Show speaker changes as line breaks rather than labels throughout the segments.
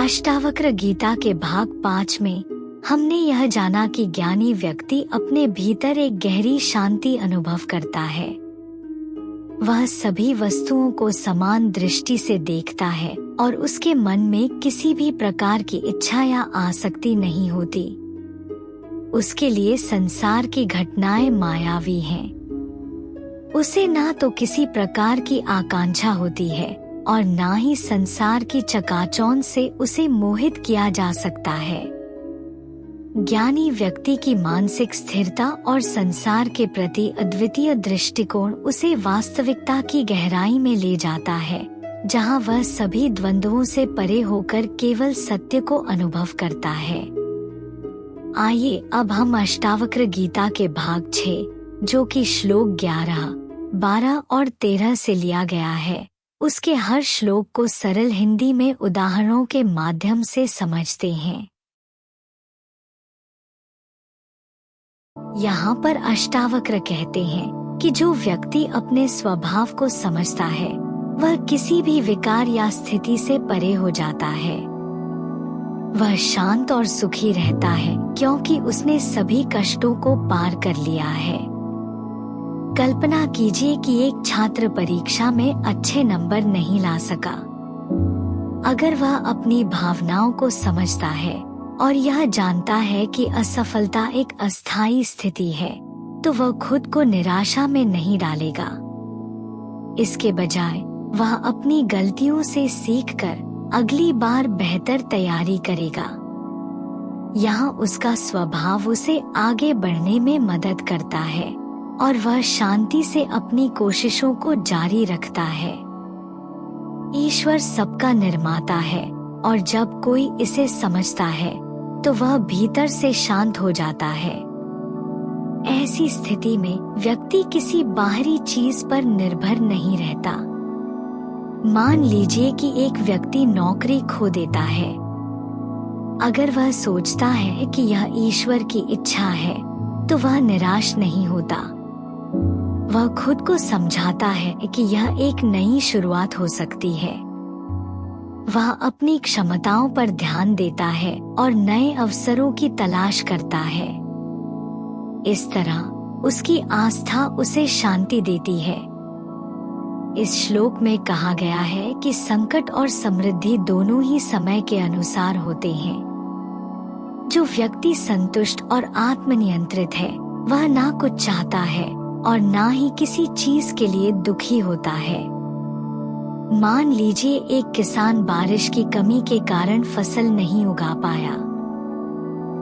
अष्टावक्र गीता के भाग 5 में हमने यह जाना कि ज्ञानी व्यक्ति अपने भीतर एक गहरी शांति अनुभव करता है। वह सभी वस्तुओं को समान दृष्टि से देखता है और उसके मन में किसी भी प्रकार की इच्छा या आसक्ति नहीं होती। उसके लिए संसार की घटनाएं मायावी हैं। उसे ना तो किसी प्रकार की आकांक्षा होती है और ना ही संसार की चकाचौंध से उसे मोहित किया जा सकता है। ज्ञानी व्यक्ति की मानसिक स्थिरता और संसार के प्रति अद्वितीय दृष्टिकोण उसे वास्तविकता की गहराई में ले जाता है, जहां वह सभी द्वंद्वों से परे होकर केवल सत्य को अनुभव करता है। आइए अब हम अष्टावक्र गीता के भाग 6, जो कि श्लोक 11, 12 और 13 से लिया गया है, उसके हर श्लोक को सरल हिंदी में उदाहरणों के माध्यम से समझते हैं। यहाँ पर अष्टावक्र कहते हैं कि जो व्यक्ति अपने स्वभाव को समझता है वह किसी भी विकार या स्थिति से परे हो जाता है। वह शांत और सुखी रहता है क्योंकि उसने सभी कष्टों को पार कर लिया है। कल्पना कीजिए कि एक छात्र परीक्षा में अच्छे नंबर नहीं ला सका। अगर वह अपनी भावनाओं को समझता है और यह जानता है कि असफलता एक अस्थायी स्थिति है, तो वह खुद को निराशा में नहीं डालेगा। इसके बजाय वह अपनी गलतियों से सीखकर अगली बार बेहतर तैयारी करेगा। यहाँ उसका स्वभाव उसे आगे बढ़ने में मदद करता है और वह शांति से अपनी कोशिशों को जारी रखता है। ईश्वर सबका निर्माता है और जब कोई इसे समझता है तो वह भीतर से शांत हो जाता है। ऐसी स्थिति में व्यक्ति किसी बाहरी चीज पर निर्भर नहीं रहता। मान लीजिए कि एक व्यक्ति नौकरी खो देता है। अगर वह सोचता है कि यह ईश्वर की इच्छा है, तो वह निराश नहीं होता। वह खुद को समझाता है कि यह एक नई शुरुआत हो सकती है। वह अपनी क्षमताओं पर ध्यान देता है और नए अवसरों की तलाश करता है। इस तरह उसकी आस्था उसे शांति देती है। इस श्लोक में कहा गया है कि संकट और समृद्धि दोनों ही समय के अनुसार होते हैं। जो व्यक्ति संतुष्ट और आत्मनियंत्रित है, वह ना कुछ चाहता है और ना ही किसी चीज के लिए दुखी होता है। मान लीजिए एक किसान बारिश की कमी के कारण फसल नहीं उगा पाया।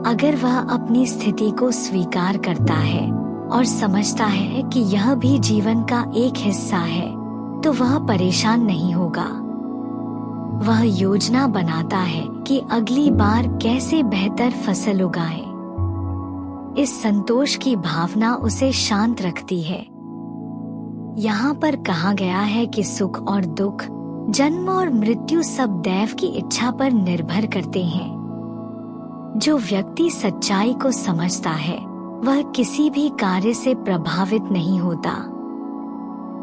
अगर वह अपनी स्थिति को स्वीकार करता है और समझता है कि यह भी जीवन का एक हिस्सा है, तो वह परेशान नहीं होगा। वह योजना बनाता है कि अगली बार कैसे बेहतर फसल उगाए। इस संतोष की भावना उसे शांत रखती है। यहाँ पर कहा गया है कि सुख और दुख, जन्म और मृत्यु सब दैव की इच्छा पर निर्भर करते हैं। जो व्यक्ति सच्चाई को समझता है वह किसी भी कार्य से प्रभावित नहीं होता।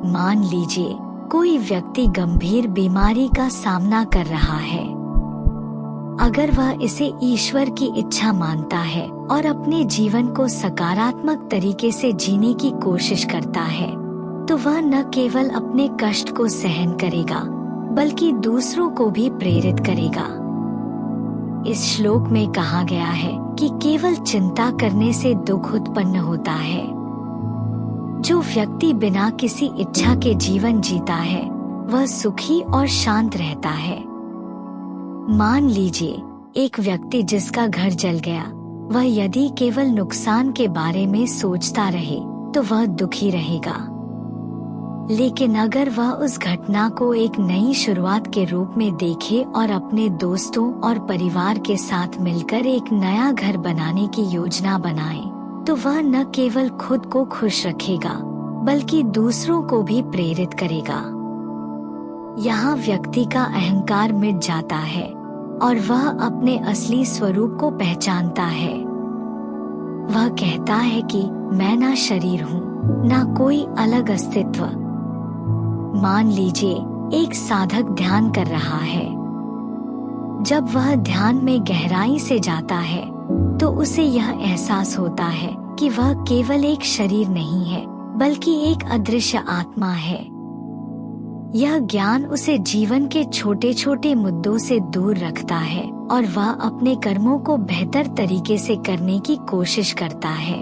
मान लीजिए कोई व्यक्ति गंभीर बीमारी का सामना कर रहा है। अगर वह इसे ईश्वर की इच्छा मानता है और अपने जीवन को सकारात्मक तरीके से जीने की कोशिश करता है, तो वह न केवल अपने कष्ट को सहन करेगा बल्कि दूसरों को भी प्रेरित करेगा। इस श्लोक में कहा गया है कि केवल चिंता करने से दुख उत्पन्न होता है। जो व्यक्ति बिना किसी इच्छा के जीवन जीता है वह सुखी और शांत रहता है। मान लीजिए एक व्यक्ति जिसका घर जल गया, वह यदि केवल नुकसान के बारे में सोचता रहे तो वह दुखी रहेगा। लेकिन अगर वह उस घटना को एक नई शुरुआत के रूप में देखे और अपने दोस्तों और परिवार के साथ मिलकर एक नया घर बनाने की योजना बनाए, तो वह न केवल खुद को खुश रखेगा बल्कि दूसरों को भी प्रेरित करेगा। यहाँ व्यक्ति का अहंकार मिट जाता है और वह अपने असली स्वरूप को पहचानता है। वह कहता है कि मैं ना शरीर हूँ, ना कोई अलग अस्तित्व। मान लीजिए एक साधक ध्यान कर रहा है। जब वह ध्यान में गहराई से जाता है तो उसे यह एहसास होता है कि वह केवल एक शरीर नहीं है बल्कि एक अदृश्य आत्मा है। यह ज्ञान उसे जीवन के छोटे छोटे मुद्दों से दूर रखता है और वह अपने कर्मों को बेहतर तरीके से करने की कोशिश करता है।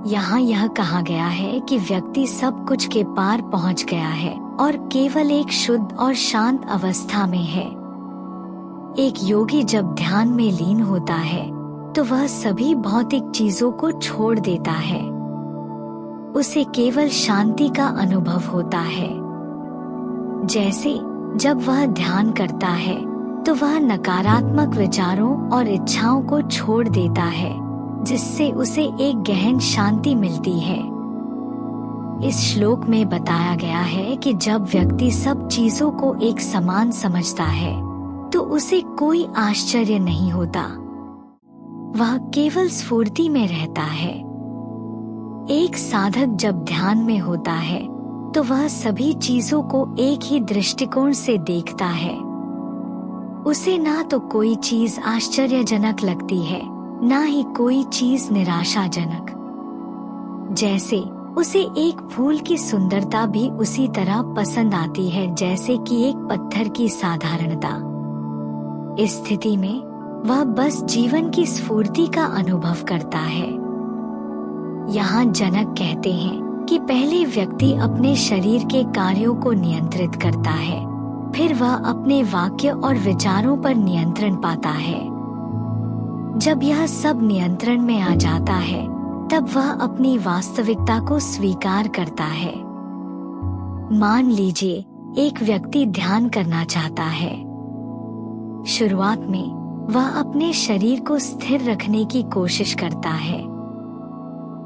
यहाँ यह कहा गया है कि व्यक्ति सब कुछ के पार पहुँच गया है और केवल एक शुद्ध और शांत अवस्था में है। एक योगी जब ध्यान में लीन होता है तो वह सभी भौतिक चीजों को छोड़ देता है। उसे केवल शांति का अनुभव होता है। जैसे जब वह ध्यान करता है तो वह नकारात्मक विचारों और इच्छाओं को छोड़ देता है, जिससे उसे एक गहन शांति मिलती है। इस श्लोक में बताया गया है कि जब व्यक्ति सब चीजों को एक समान समझता है तो उसे कोई आश्चर्य नहीं होता। वह केवल स्फूर्ति में रहता है। एक साधक जब ध्यान में होता है तो वह सभी चीजों को एक ही दृष्टिकोण से देखता है। उसे ना तो कोई चीज आश्चर्यजनक लगती है, ना ही कोई चीज निराशाजनक। जैसे उसे एक फूल की सुंदरता भी उसी तरह पसंद आती है जैसे कि एक पत्थर की साधारणता। इस स्थिति में वह बस जीवन की स्फूर्ति का अनुभव करता है। यहाँ जनक कहते हैं कि पहले व्यक्ति अपने शरीर के कार्यों को नियंत्रित करता है, फिर वह अपने वाक्य और विचारों पर नियंत्रण पाता है। जब यह सब नियंत्रण में आ जाता है तब वह अपनी वास्तविकता को स्वीकार करता है। मान लीजिए एक व्यक्ति ध्यान करना चाहता है। शुरुआत में वह अपने शरीर को स्थिर रखने की कोशिश करता है।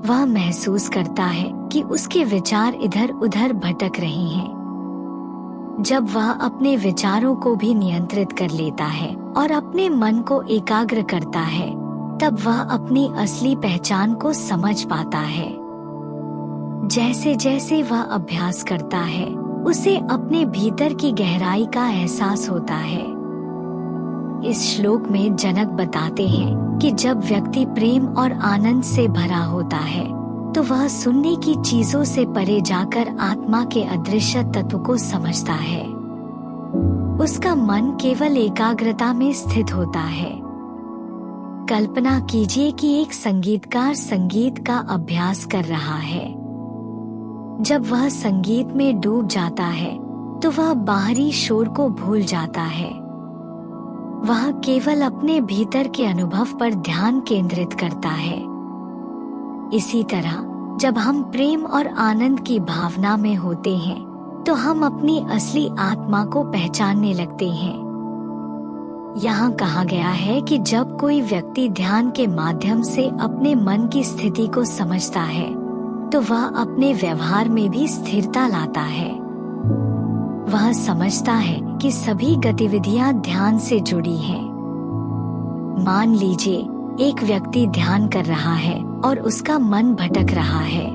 वह महसूस करता है कि उसके विचार इधर उधर भटक रहे हैं। जब वह अपने विचारों को भी नियंत्रित कर लेता है और अपने मन को एकाग्र करता है, तब वह अपनी असली पहचान को समझ पाता है। जैसे जैसे वह अभ्यास करता है, उसे अपने भीतर की गहराई का एहसास होता है। इस श्लोक में जनक बताते हैं कि जब व्यक्ति प्रेम और आनंद से भरा होता है तो वह सुनने की चीजों से परे जाकर आत्मा के अदृश्य तत्व को समझता है। उसका मन केवल एकाग्रता में स्थित होता है। कल्पना कीजिए कि एक संगीतकार संगीत का अभ्यास कर रहा है। जब वह संगीत में डूब जाता है तो वह बाहरी शोर को भूल जाता है। वह केवल अपने भीतर के अनुभव पर ध्यान केंद्रित करता है। इसी तरह जब हम प्रेम और आनंद की भावना में होते हैं तो हम अपनी असली आत्मा को पहचानने लगते हैं। यहाँ कहा गया है कि जब कोई व्यक्ति ध्यान के माध्यम से अपने मन की स्थिति को समझता है तो वह अपने व्यवहार में भी स्थिरता लाता है। वह समझता है कि सभी गतिविधियां ध्यान से जुड़ी हैं। मान लीजिए एक व्यक्ति ध्यान कर रहा है और उसका मन भटक रहा है।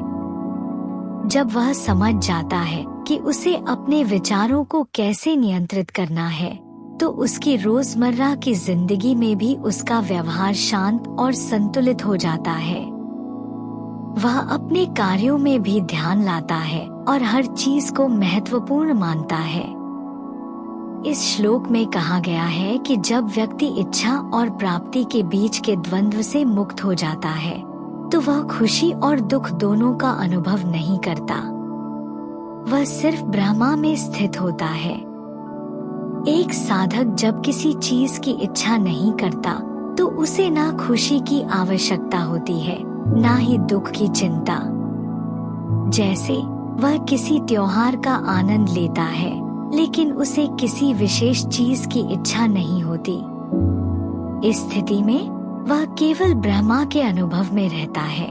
जब वह समझ जाता है कि उसे अपने विचारों को कैसे नियंत्रित करना है, तो उसकी रोजमर्रा की जिंदगी में भी उसका व्यवहार शांत और संतुलित हो जाता है। वह अपने कार्यों में भी ध्यान लाता है और हर चीज को महत्वपूर्ण मानता है। इस श्लोक में कहा गया है कि जब व्यक्ति इच्छा और प्राप्ति के बीच के द्वंद्व से मुक्त हो जाता है तो वह खुशी और दुख दोनों का अनुभव नहीं करता। वह सिर्फ ब्रह्मा में स्थित होता है। एक साधक जब किसी चीज की इच्छा नहीं करता तो उसे ना खुशी की आवश्यकता होती है, ना ही दुख की चिंता। जैसे वह किसी त्योहार का आनंद लेता है, लेकिन उसे किसी विशेष चीज की इच्छा नहीं होती। इस स्थिति में वह केवल ब्रह्मा के अनुभव में रहता है।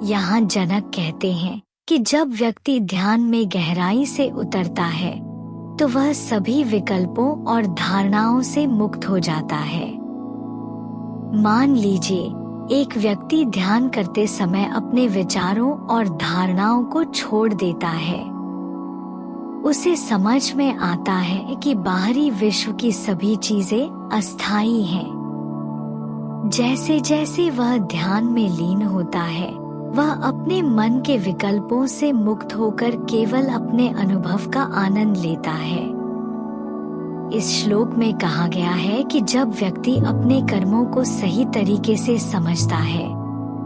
यहाँ जनक कहते हैं कि जब व्यक्ति ध्यान में गहराई से उतरता है तो वह सभी विकल्पों और धारणाओं से मुक्त हो जाता है। मान लीजिए एक व्यक्ति ध्यान करते समय अपने विचारों और धारणाओं को छोड़ देता है। उसे समझ में आता है कि बाहरी विश्व की सभी चीजें अस्थायी हैं। जैसे जैसे वह ध्यान में लीन होता है, वह अपने मन के विकल्पों से मुक्त होकर केवल अपने अनुभव का आनंद लेता है। इस श्लोक में कहा गया है कि जब व्यक्ति अपने कर्मों को सही तरीके से समझता है,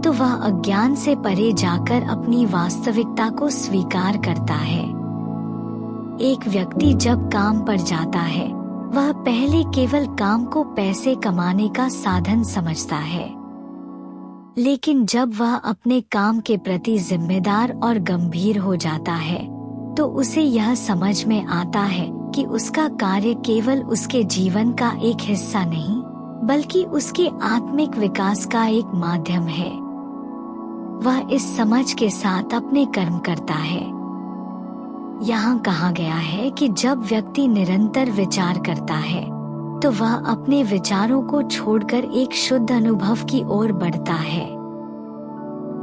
तो वह अज्ञान से परे जाकर अपनी वास्तविकता को स्वीकार करता है। एक व्यक्ति जब काम पर जाता है, वह पहले केवल काम को पैसे कमाने का साधन समझता है, लेकिन जब वह अपने काम के प्रति जिम्मेदार और गंभीर हो जाता है, तो उसे यह समझ में आता है कि उसका कार्य केवल उसके जीवन का एक हिस्सा नहीं, बल्कि उसके आत्मिक विकास का एक माध्यम है। वह इस समझ के साथ अपने कर्म करता है। यहाँ कहा गया है कि जब व्यक्ति निरंतर विचार करता है, तो वह अपने विचारों को छोड़कर एक शुद्ध अनुभव की ओर बढ़ता है।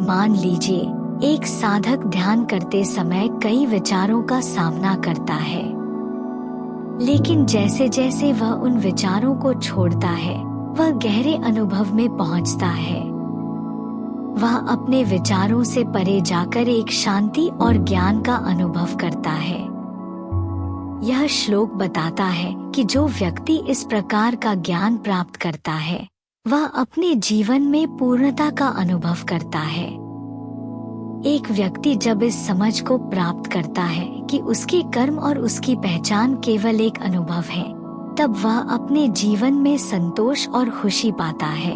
मान लीजिए, एक साधक ध्यान करते समय कई विचारों का सामना करता है, लेकिन जैसे जैसे वह उन विचारों को छोड़ता है, वह गहरे अनुभव में पहुंचता है। वह अपने विचारों से परे जाकर एक शांति और ज्ञान का अनुभव करता है। यह श्लोक बताता है कि जो व्यक्ति इस प्रकार का ज्ञान प्राप्त करता है, वह अपने जीवन में पूर्णता का अनुभव करता है। एक व्यक्ति जब इस समझ को प्राप्त करता है कि उसके कर्म और उसकी पहचान केवल एक अनुभव है, तब वह अपने जीवन में संतोष और खुशी पाता है।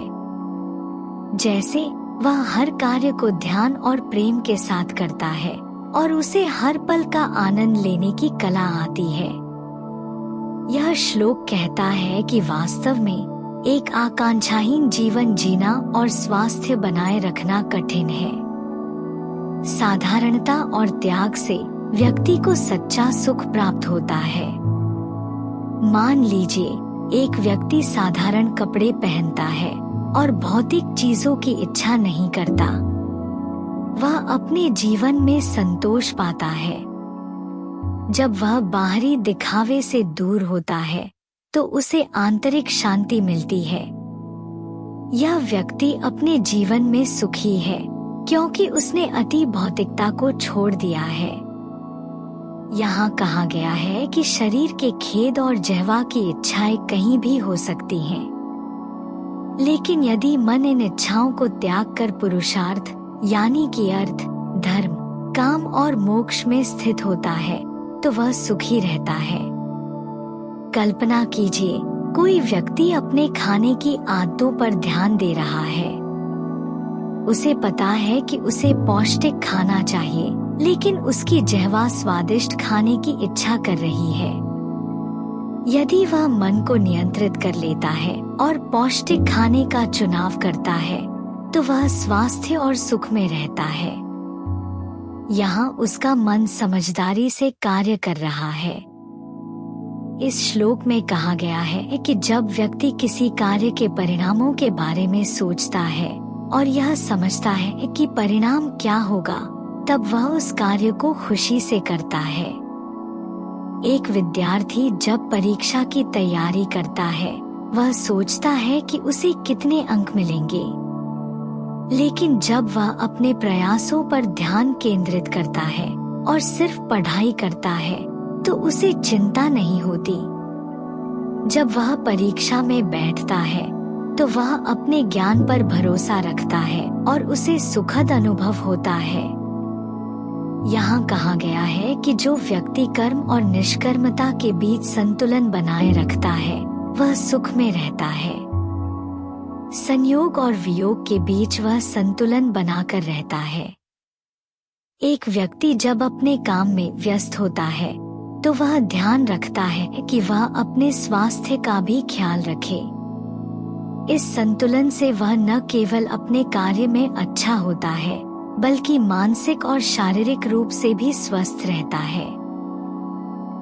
जैसे वह हर कार्य को ध्यान और प्रेम के साथ करता है और उसे हर पल का आनंद लेने की कला आती है। यह श्लोक कहता है कि वास्तव में एक आकांक्षाहीन जीवन जीना और स्वास्थ्य बनाए रखना कठिन है। साधारणता और त्याग से व्यक्ति को सच्चा सुख प्राप्त होता है। मान लीजिए, एक व्यक्ति साधारण कपड़े पहनता है और भौतिक चीजों की इच्छा नहीं करता। वह अपने जीवन में संतोष पाता है। जब वह बाहरी दिखावे से दूर होता है, तो उसे आंतरिक शांति मिलती है। यह व्यक्ति अपने जीवन में सुखी है, क्योंकि उसने अति भौतिकता को छोड़ दिया है। यहाँ कहा गया है कि शरीर के खेद और जिह्वा की इच्छाएं कहीं भी हो सकती हैं, लेकिन यदि मन इन इच्छाओं को त्याग कर पुरुषार्थ यानी कि अर्थ, धर्म, काम और मोक्ष में स्थित होता है, तो वह सुखी रहता है। कल्पना कीजिए, कोई व्यक्ति अपने खाने की आदतों पर ध्यान दे रहा है। उसे पता है कि उसे पौष्टिक खाना चाहिए, लेकिन उसकी जिह्वा स्वादिष्ट खाने की इच्छा कर रही है। यदि वह मन को नियंत्रित कर लेता है और पौष्टिक खाने का चुनाव करता है, तो वह स्वास्थ्य और सुख में रहता है। यहाँ उसका मन समझदारी से कार्य कर रहा है। इस श्लोक में कहा गया है कि जब व्यक्ति किसी कार्य के परिणामों के बारे में सोचता है और यह समझता है कि परिणाम क्या होगा, तब वह उस कार्य को खुशी से करता है। एक विद्यार्थी जब परीक्षा की तैयारी करता है, वह सोचता है कि उसे कितने अंक मिलेंगे, लेकिन जब वह अपने प्रयासों पर ध्यान केंद्रित करता है और सिर्फ पढ़ाई करता है, तो उसे चिंता नहीं होती। जब वह परीक्षा में बैठता है, तो वह अपने ज्ञान पर भरोसा रखता है और उसे सुखद अनुभव होता है। यहाँ कहा गया है कि जो व्यक्ति कर्म और निष्कर्मता के बीच संतुलन बनाए रखता है, वह सुख में रहता है। संयोग और वियोग के बीच वह संतुलन बनाकर रहता है। एक व्यक्ति जब अपने काम में व्यस्त होता है, तो वह ध्यान रखता है कि वह अपने स्वास्थ्य का भी ख्याल रखे। इस संतुलन से वह न केवल अपने कार्य में अच्छा होता है, बल्कि मानसिक और शारीरिक रूप से भी स्वस्थ रहता है।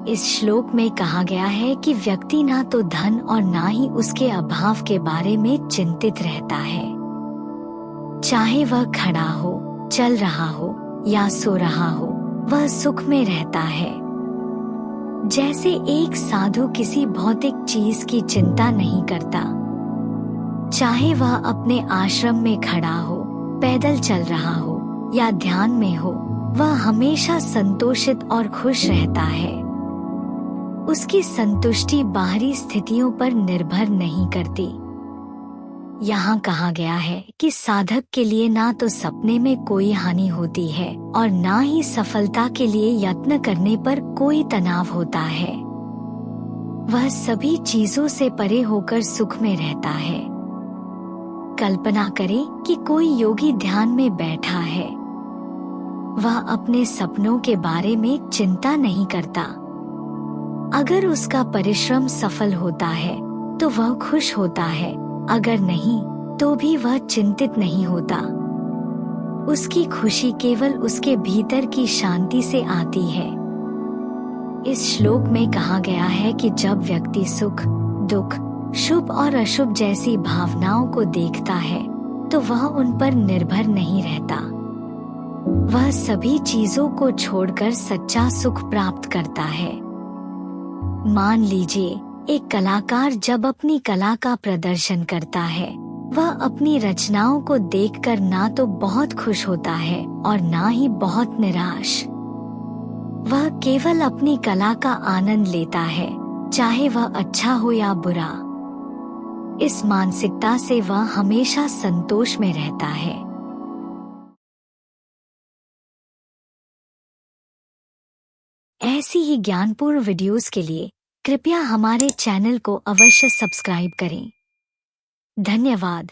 इस श्लोक में कहा गया है कि व्यक्ति ना तो धन और ना ही उसके अभाव के बारे में चिंतित रहता है। चाहे वह खड़ा हो, चल रहा हो या सो रहा हो, वह सुख में रहता है। जैसे एक साधु किसी भौतिक चीज की चिंता नहीं करता, चाहे वह अपने आश्रम में खड़ा हो, पैदल चल रहा हो या ध्यान में हो, वह हमेशा संतोषित और खुश रहता है। उसकी संतुष्टि बाहरी स्थितियों पर निर्भर नहीं करती। यहाँ कहा गया है कि साधक के लिए ना तो सपने में कोई हानि होती है और ना ही सफलता के लिए यत्न करने पर कोई तनाव होता है। वह सभी चीजों से परे होकर सुख में रहता है। कल्पना करें कि कोई योगी ध्यान में बैठा है। वह अपने सपनों के बारे में चिंता नहीं करता। अगर उसका परिश्रम सफल होता है तो वह खुश होता है, अगर नहीं तो भी वह चिंतित नहीं होता। उसकी खुशी केवल उसके भीतर की शांति से आती है। इस श्लोक में कहा गया है कि जब व्यक्ति सुख, दुख, शुभ और अशुभ जैसी भावनाओं को देखता है तो वह उन पर निर्भर नहीं रहता। वह सभी चीजों को छोड़कर सच्चा सुख प्राप्त करता है। मान लीजिए एक कलाकार जब अपनी कला का प्रदर्शन करता है, वह अपनी रचनाओं को देखकर ना तो बहुत खुश होता है और ना ही बहुत निराश। वह केवल अपनी कला का आनंद लेता है, चाहे वह अच्छा हो या बुरा। इस मानसिकता से वह हमेशा संतोष में रहता है। ऐसी ही ज्ञानपूर्ण वीडियोस के लिए कृपया हमारे चैनल को अवश्य सब्सक्राइब करें। धन्यवाद।